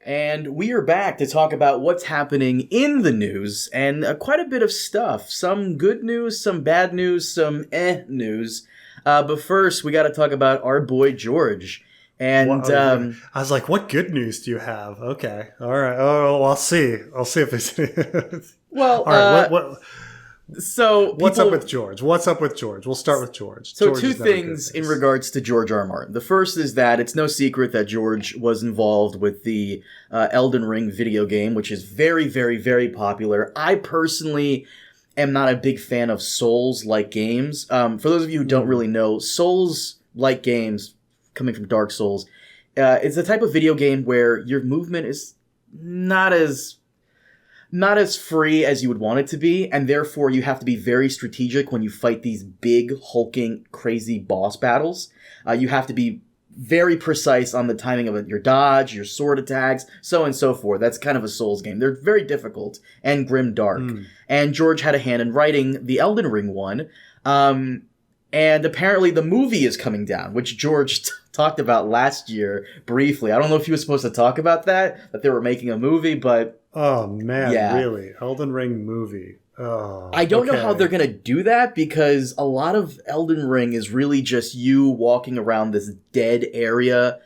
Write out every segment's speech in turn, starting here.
And we are back to talk about what's happening in the news, and quite a bit of stuff. Some good news, some bad news, some news. But first, we got to talk about our boy George. And I was like, "What good news do you have?" Okay, all right. Oh, well, I'll see. I'll see if it's. well, All right. so What's up people. with George? What's up with George? We'll start with George. So George two is never good things in news. regards to George R. R. Martin. The first is that it's no secret that George was involved with the Elden Ring video game, which is very, very, very popular. I personally am not a big fan of Souls-like games. For those of you who don't really know, Souls-like games, coming from Dark Souls, it's a type of video game where your movement is not as free as you would want it to be, and therefore you have to be very strategic when you fight these big, hulking, crazy boss battles. You have to be very precise on the timing of your dodge, your sword attacks, so on and so forth. That's kind of a Souls game. They're very difficult and grim dark. And George had a hand in writing the Elden Ring one. And apparently the movie is coming down, which George talked about last year briefly. I don't know if he was supposed to talk about that they were making a movie, but... Oh man, yeah. Really? Elden Ring movie. Oh, I don't know okay. how they're going to do that, because a lot of Elden Ring is really just you walking around this dead area,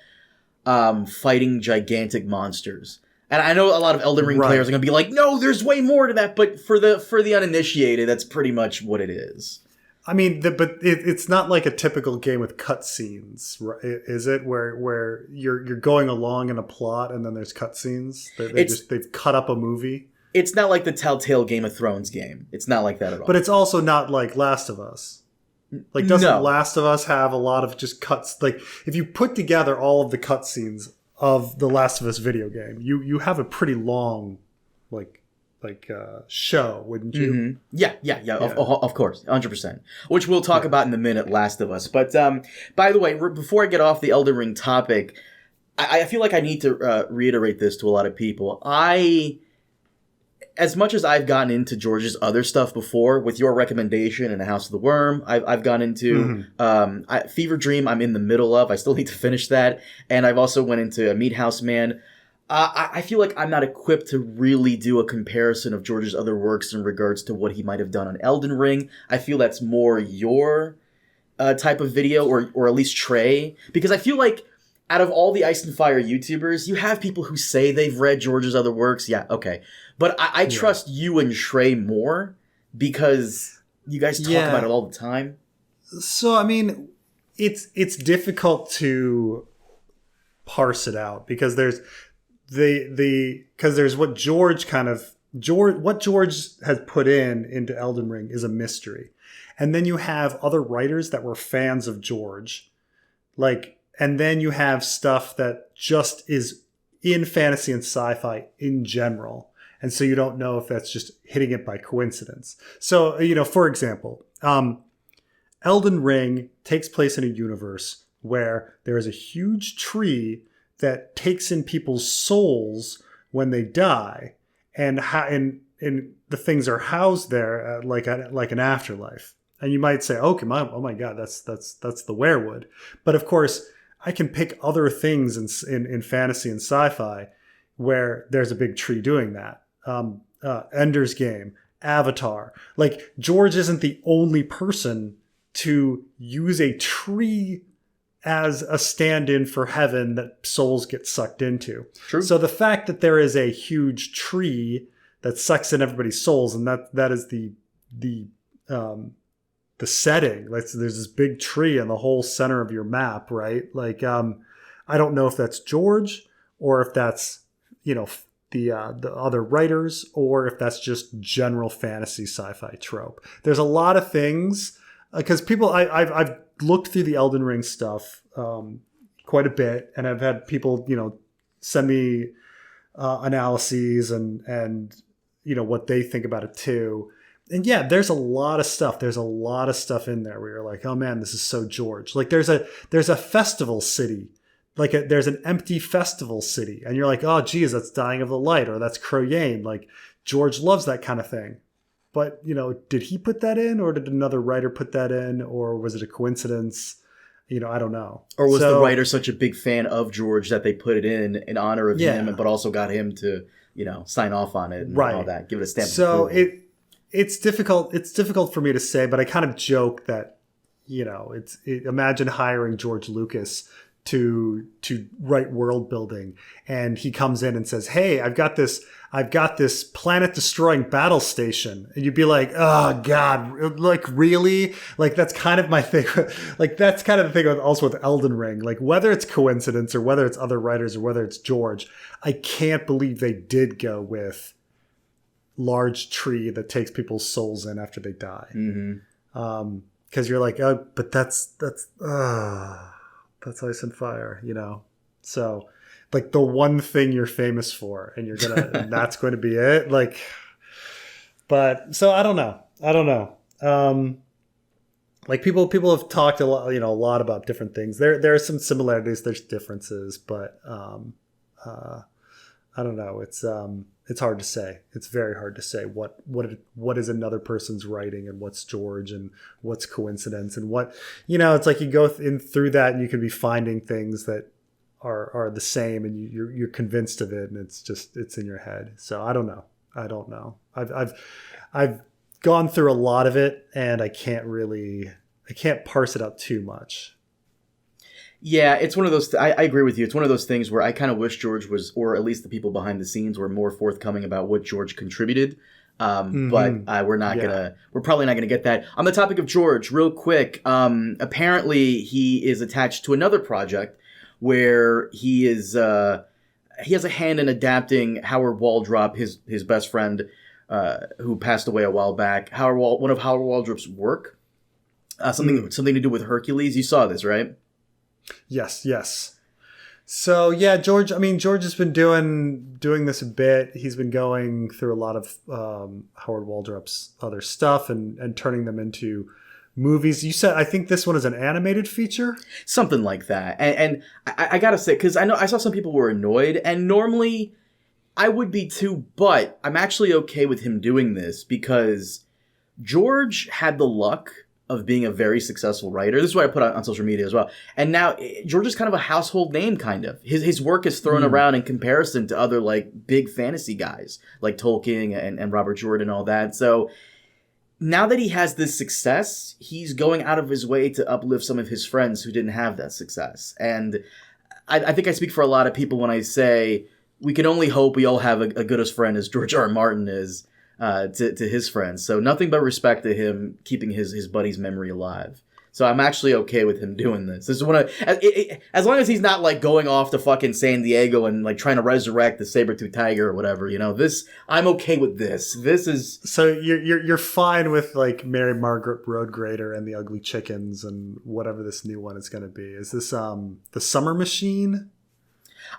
fighting gigantic monsters. And I know a lot of Elden Ring players are going to be like, no, there's way more to that, but for the uninitiated, that's pretty much what it is. I mean, but it's not like a typical game with cutscenes, right? Is it? Where you're going along in a plot and then there's cutscenes. They've cut up a movie. It's not like the Telltale Game of Thrones game. It's not like that at all. But it's also not like Last of Us. Like, doesn't No. Last of Us have a lot of just cuts? Like, if you put together all of the cutscenes of the Last of Us video game, you have a pretty long, show, wouldn't you? Mm-hmm. Yeah. Of course, 100%. Which we'll talk about in a minute, Last of Us. But by the way, before I get off the Elden Ring topic, I feel like I need to reiterate this to a lot of people. As much as I've gotten into George's other stuff before, with your recommendation and House of the Worm, I've gone into Fever Dream. I'm in the middle of. I still need to finish that, and I've also went into Meat House Man. I feel like I'm not equipped to really do a comparison of George's other works in regards to what he might have done on Elden Ring. I feel that's more your type of video, or at least Trey, because I feel like out of all the Ice and Fire YouTubers, you have people who say they've read George's other works. Yeah, okay. But I trust you and Trey more, because you guys talk about it all the time. So, I mean, it's difficult to parse it out, because there's what George has put into Elden Ring is a mystery. And then you have other writers that were fans of George. And then you have stuff that just is in fantasy and sci-fi in general. And so you don't know if that's just hitting it by coincidence. So, for example, Elden Ring takes place in a universe where there is a huge tree that takes in people's souls when they die, and the things are housed there like an afterlife. And you might say, okay, oh my God, that's the werewood. But of course, I can pick other things in fantasy and sci-fi where there's a big tree doing that. Ender's Game, Avatar. Like, George isn't the only person to use a tree as a stand-in for heaven that souls get sucked into. True. So the fact that there is a huge tree that sucks in everybody's souls, and that is the setting. Like, so there's this big tree in the whole center of your map, right? Like, I don't know if that's George, or if that's the other writers, or if that's just general fantasy sci-fi trope. There's a lot of things, because people I've looked through the Elden Ring stuff quite a bit, and I've had people send me analyses and what they think about it too. And yeah, there's a lot of stuff. There's a lot of stuff in there where you're like, oh man, this is so George. Like, there's a festival city. There's an empty festival city, and you're like, oh geez, that's Dying of the Light, or that's Croyane. Like, George loves that kind of thing. But, did he put that in, or did another writer put that in, or was it a coincidence? I don't know. Or was the writer such a big fan of George that they put it in honor of him, but also got him to, sign off on it and all that, give it a stamp of approval. So it's difficult. It's difficult for me to say, but I kind of joke that, imagine hiring George Lucas to write world building, and he comes in and says, "Hey, I've got this planet destroying battle station," and you'd be like, "Oh God, like really?" Like that's kind of my thing. Like that's kind of the thing also with Elden Ring. Like whether it's coincidence or whether it's other writers or whether it's George, I can't believe they did go with large tree that takes people's souls in after they die. Mm-hmm. Because you're like, oh, but that's ice and fire, So, like the one thing you're famous for, and and that's going to be it. Like, but so I don't know. Like people have talked a lot, a lot about different things. There are some similarities, there's differences, but I don't know. It's hard to say. It's very hard to say what is another person's writing and what's George and what's coincidence and what, it's like you go through that and you can be finding things that are the same and you're convinced of it and it's in your head. So I don't know. I've gone through a lot of it and I can't parse it out too much. Yeah, it's one of those. I agree with you. It's one of those things where I kind of wish George was, or at least the people behind the scenes were more forthcoming about what George contributed. But we're probably not gonna get that. On the topic of George, real quick, apparently he is attached to another project where he has a hand in adapting Howard Waldrop, his best friend, who passed away a while back. One of Howard Waldrop's work, something to do with Hercules. You saw this, right? Yes. So yeah, George has been doing this a bit. He's been going through a lot of Howard Waldrop's other stuff and turning them into movies. You said, I think this one is an animated feature? Something like that. And I gotta say, because I saw some people were annoyed, and normally I would be too, but I'm actually okay with him doing this because George had the luck of being a very successful writer. This is what I put on social media as well. And now George is kind of a household name, kind of. His work is thrown around in comparison to other like big fantasy guys like Tolkien and Robert Jordan and all that. So now that he has this success, he's going out of his way to uplift some of his friends who didn't have that success. And I think I speak for a lot of people when I say we can only hope we all have a good as friend as George R. R. Martin is to his friends. So nothing but respect to him keeping his buddy's memory alive. So I'm actually okay with him doing this. This is one of, as long as he's not like going off to fucking San Diego and like trying to resurrect the saber-tooth tiger or whatever, this, I'm okay with this. This is... So you're fine with like Mary Margaret Roadgrader and the Ugly Chickens and whatever this new one is going to be. Is this the Summer Machine?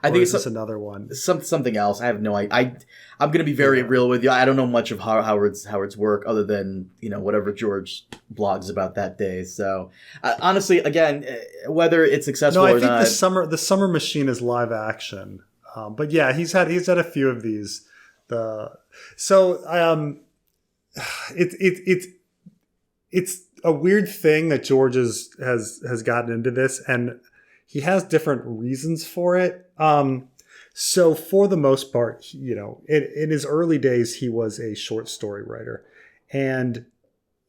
I think it's another one. Something else. I have no idea. I'm going to be very real with you. I don't know much of Howard's work other than, whatever George blogs about that day. So honestly, again, whether it's successful or not. No, I think the Summer Machine is live action. But yeah, he's had a few of these. It's a weird thing that George has gotten into this, and he has different reasons for it. So for the most part, in his early days, he was a short story writer. And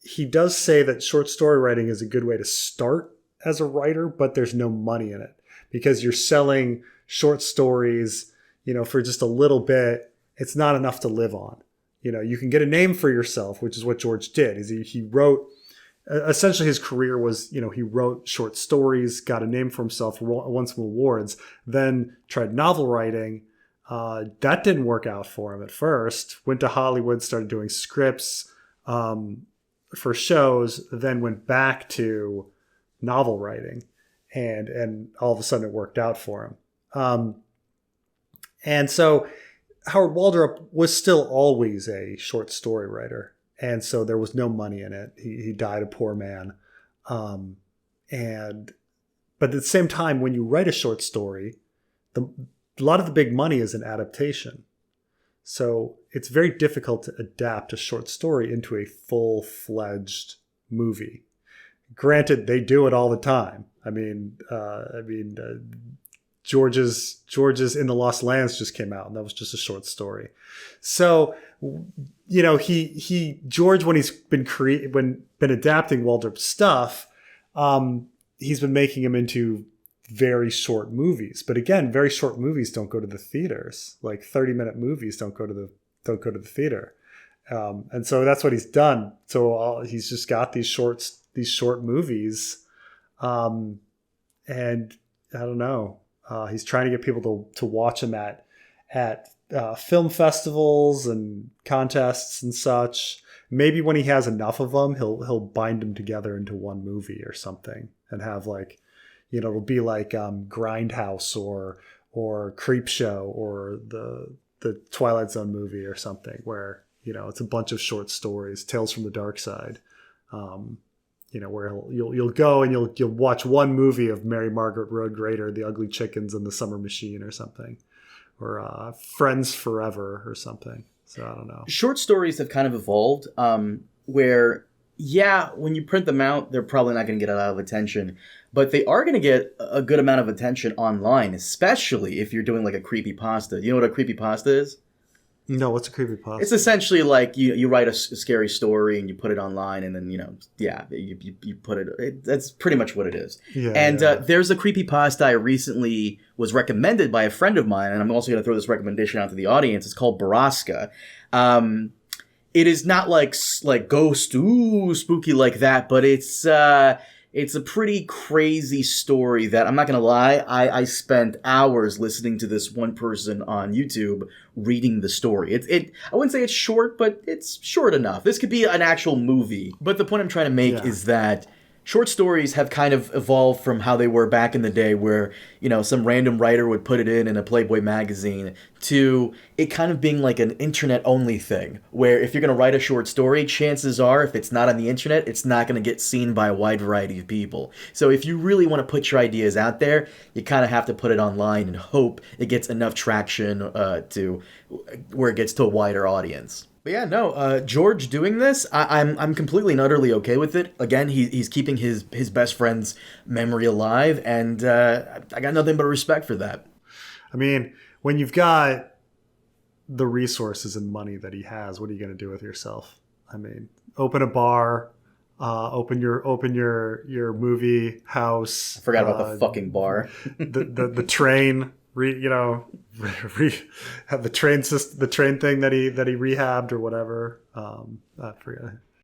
he does say that short story writing is a good way to start as a writer, but there's no money in it because you're selling short stories, for just a little bit. It's not enough to live on. You can get a name for yourself, which is what George did. He wrote... Essentially, his career was, he wrote short stories, got a name for himself, won some awards, then tried novel writing. That didn't work out for him at first. Went to Hollywood, started doing scripts for shows, then went back to novel writing. And all of a sudden it worked out for him. And so Howard Waldrop was still always a short story writer. And so there was no money in it. He died a poor man. But at the same time, when you write a short story, a lot of the big money is in adaptation. So it's very difficult to adapt a short story into a full-fledged movie. Granted, they do it all the time. George's In the Lost Lands just came out, and that was just a short story. So, George, when he's been adapting Waldrop's stuff, he's been making him into very short movies. But again, very short movies don't go to the theaters. Like 30-minute movies don't go to the theater. And so that's what he's done. So he's just got these short movies, and I don't know. He's trying to get people to watch him at film festivals and contests and such. Maybe when he has enough of them, he'll bind them together into one movie or something, and have like, it'll be like Grindhouse or Creepshow or the Twilight Zone movie or something, where it's a bunch of short stories, Tales from the Dark Side. Where you'll go and you'll watch one movie of Mary Margaret Road Grader, The Ugly Chickens, and The Summer Machine or something, or Friends Forever or something. So I don't know. Short stories have kind of evolved, where when you print them out, they're probably not going to get a lot of attention, but they are going to get a good amount of attention online, especially if you're doing like a creepypasta. You know what a creepypasta is? No, what's a creepypasta? It's essentially like you write a scary story and you put it online, and then you put it. That's pretty much what it is. There's a creepypasta I recently was recommended by a friend of mine, and I'm also going to throw this recommendation out to the audience. It's called Baraska. It is not like ghost spooky like that, but it's a pretty crazy story that, I'm not going to lie, I spent hours listening to this one person on YouTube reading the story. I wouldn't say it's short, but it's short enough. This could be an actual movie. But the point I'm trying to make is that short stories have kind of evolved from how they were back in the day, where, some random writer would put it in a Playboy magazine, to it kind of being like an internet-only thing, where if you're going to write a short story, chances are, if it's not on the internet, it's not going to get seen by a wide variety of people. So if you really want to put your ideas out there, you kind of have to put it online and hope it gets enough traction to where it gets to a wider audience. But George doing this, I'm completely and utterly okay with it. Again, he's keeping his best friend's memory alive, and I got nothing but respect for that. I mean, when you've got the resources and money that he has, what are you going to do with yourself? I mean, open a bar, open your movie house. I forgot about the fucking bar. the train. Have the train thing that he rehabbed or whatever. I forget.